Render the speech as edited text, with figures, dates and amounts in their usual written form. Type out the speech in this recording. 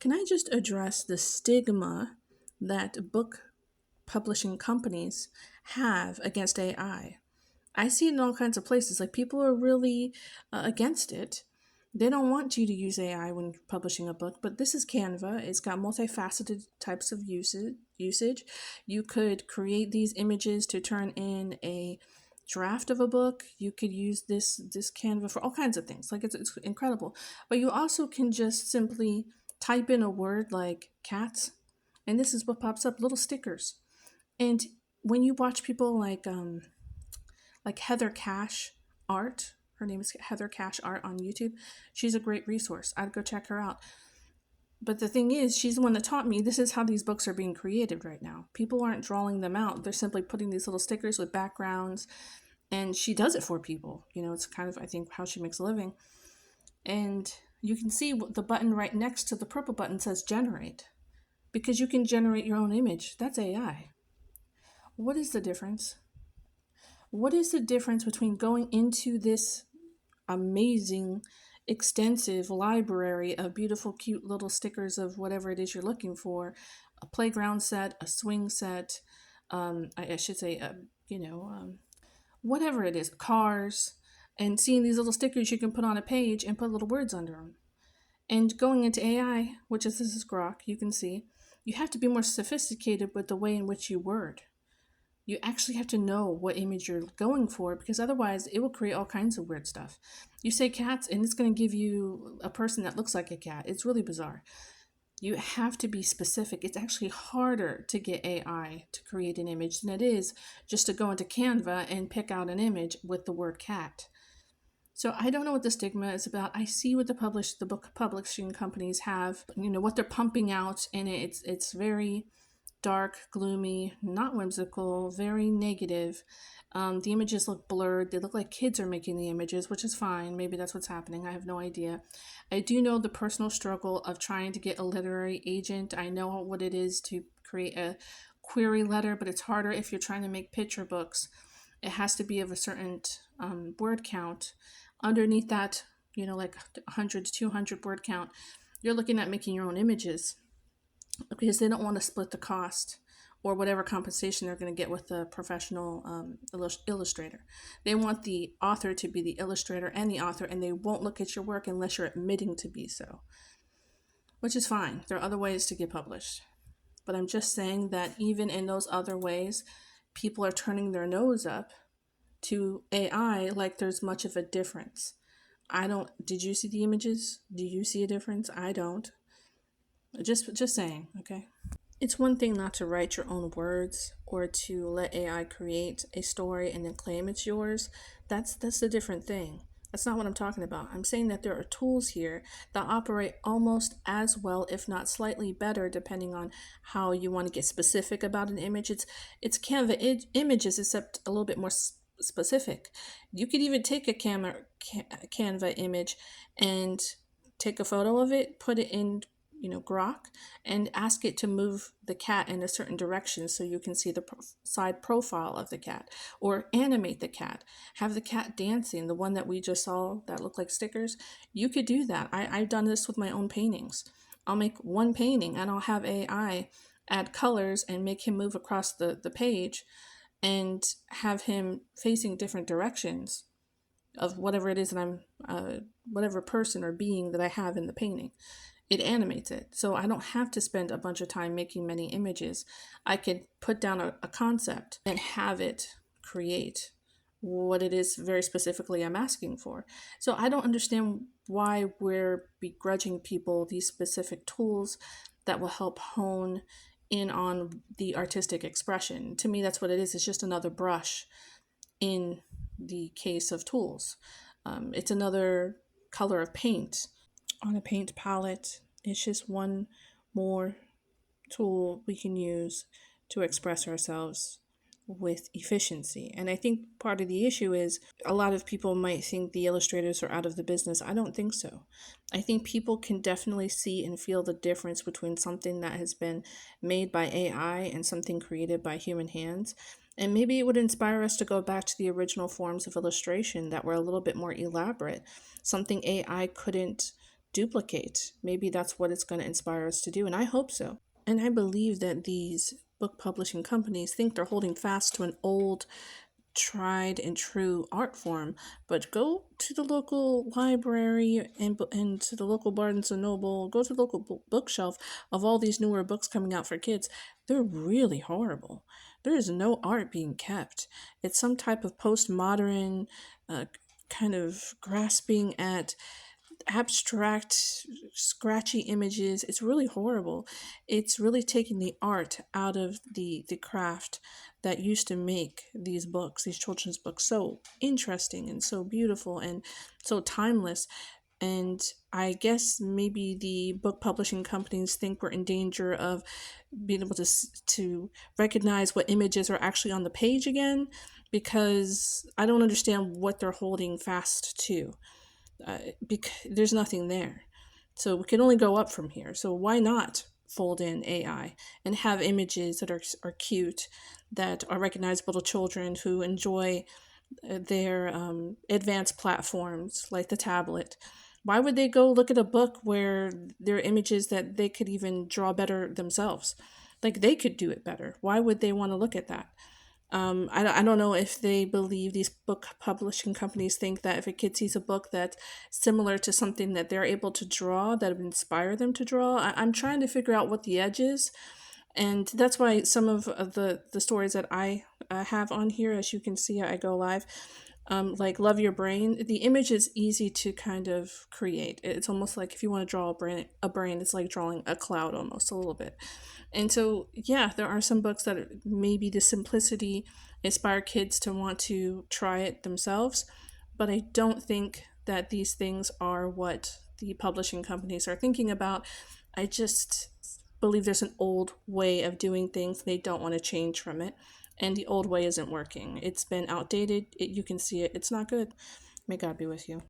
can I just address the stigma that book publishing companies have against AI? I see it in all kinds of places. Like people are really against it. They don't want you to use AI when publishing a book, but this is Canva. It's got multifaceted types of usage. You could create these images to turn in a draft of a book. You could use this Canva for all kinds of things. Like it's incredible. But you also can just simply type in a word like cats, and this is what pops up, little stickers. And when you watch people like Heather Cash Art. Her name is Heather Cash Art on YouTube. She's a great resource. I'd go check her out. But the thing is, she's the one that taught me this is how these books are being created right now. People aren't drawing them out. They're simply putting these little stickers with backgrounds, and she does it for people. It's kind of, I think, how she makes a living. And you can see the button right next to the purple button says generate, because you can generate your own image. That's AI. What is the difference? What is the difference between going into this amazing, extensive library of beautiful, cute little stickers of whatever it is you're looking for, a playground set, a swing set, I should say, whatever it is, cars, and seeing these little stickers you can put on a page and put little words under them. And going into AI, which is this is Grok, you can see, you have to be more sophisticated with the way in which you word. You actually have to know what image you're going for, because otherwise it will create all kinds of weird stuff. You say cats and it's going to give you a person that looks like a cat. It's really bizarre. You have to be specific. It's actually harder to get AI to create an image than it is just to go into Canva and pick out an image with the word cat. So I don't know what the stigma is about. I see what the book publishing companies have, what they're pumping out, and it's very dark, gloomy, not whimsical, very negative. The images look blurred. They look like kids are making the images, which is fine. Maybe that's what's happening. I have no idea. I do know the personal struggle of trying to get a literary agent. I know what it is to create a query letter, but it's harder if you're trying to make picture books. It has to be of a certain word count. Underneath that, like 100 to 200 word count, you're looking at making your own images, because they don't want to split the cost or whatever compensation they're going to get with the professional illustrator. They want the author to be the illustrator and the author, and they won't look at your work unless you're admitting to be so, which is fine. There are other ways to get published. But I'm just saying that even in those other ways, people are turning their nose up to AI like there's much of a difference. Did you see the images? Do you see a difference? I don't. Just saying, okay? It's one thing not to write your own words or to let AI create a story and then claim it's yours. That's a different thing. That's not what I'm talking about. I'm saying that there are tools here that operate almost as well, if not slightly better, depending on how you want to get specific about an image. It's Canva images, except a little bit more specific. You could even take a Canva image and take a photo of it, put it in Grok, and ask it to move the cat in a certain direction so you can see the side profile of the cat, or animate the cat, have the cat dancing, the one that we just saw that looked like stickers. You could do that. I've done this with my own paintings. I'll make one painting and I'll have AI add colors and make him move across the page and have him facing different directions of whatever it is that I'm, whatever person or being that I have in the painting. It animates it. So I don't have to spend a bunch of time making many images. I could put down a concept and have it create what it is very specifically I'm asking for. So I don't understand why we're begrudging people these specific tools that will help hone in on the artistic expression. To me, that's what it is. It's just another brush in the case of tools. It's another color of paint on a paint palette. It's just one more tool we can use to express ourselves with efficiency. And I think part of the issue is a lot of people might think the illustrators are out of the business. I don't think so. I think people can definitely see and feel the difference between something that has been made by AI and something created by human hands. And maybe it would inspire us to go back to the original forms of illustration that were a little bit more elaborate, something AI couldn't duplicate. Maybe that's what it's going to inspire us to do, and I hope so. And I believe that these book publishing companies think they're holding fast to an old, tried and true art form, but go to the local library and to the local Barnes and Noble, go to the local bookshelf of all these newer books coming out for kids. They're really horrible. There is no art being kept. It's some type of postmodern, uh, kind of grasping at abstract, scratchy images. It's really horrible. It's really taking the art out of the craft that used to make these books, these children's books, so interesting and so beautiful and so timeless. And I guess maybe the book publishing companies think we're in danger of being able to recognize what images are actually on the page again, because I don't understand what they're holding fast to. Because there's nothing there. So we can only go up from here. So why not fold in AI and have images that are cute, that are recognizable to children who enjoy their advanced platforms like the tablet? Why would they go look at a book where there are images that they could even draw better themselves? Like they could do it better. Why would they want to look at that? I don't know if they believe these book publishing companies think that if a kid sees a book that's similar to something that they're able to draw, that would inspire them to draw. I'm trying to figure out what the edge is. And that's why some of the stories that I have on here, as you can see, I go live, like Love Your Brain, the image is easy to kind of create. It's almost like if you want to draw a brain, it's like drawing a cloud almost a little bit. And so, yeah, there are some books that maybe the simplicity inspire kids to want to try it themselves, but I don't think that these things are what the publishing companies are thinking about. I just believe there's an old way of doing things. They don't want to change from it. And the old way isn't working. It's been outdated. You can see it. It's not good. May God be with you.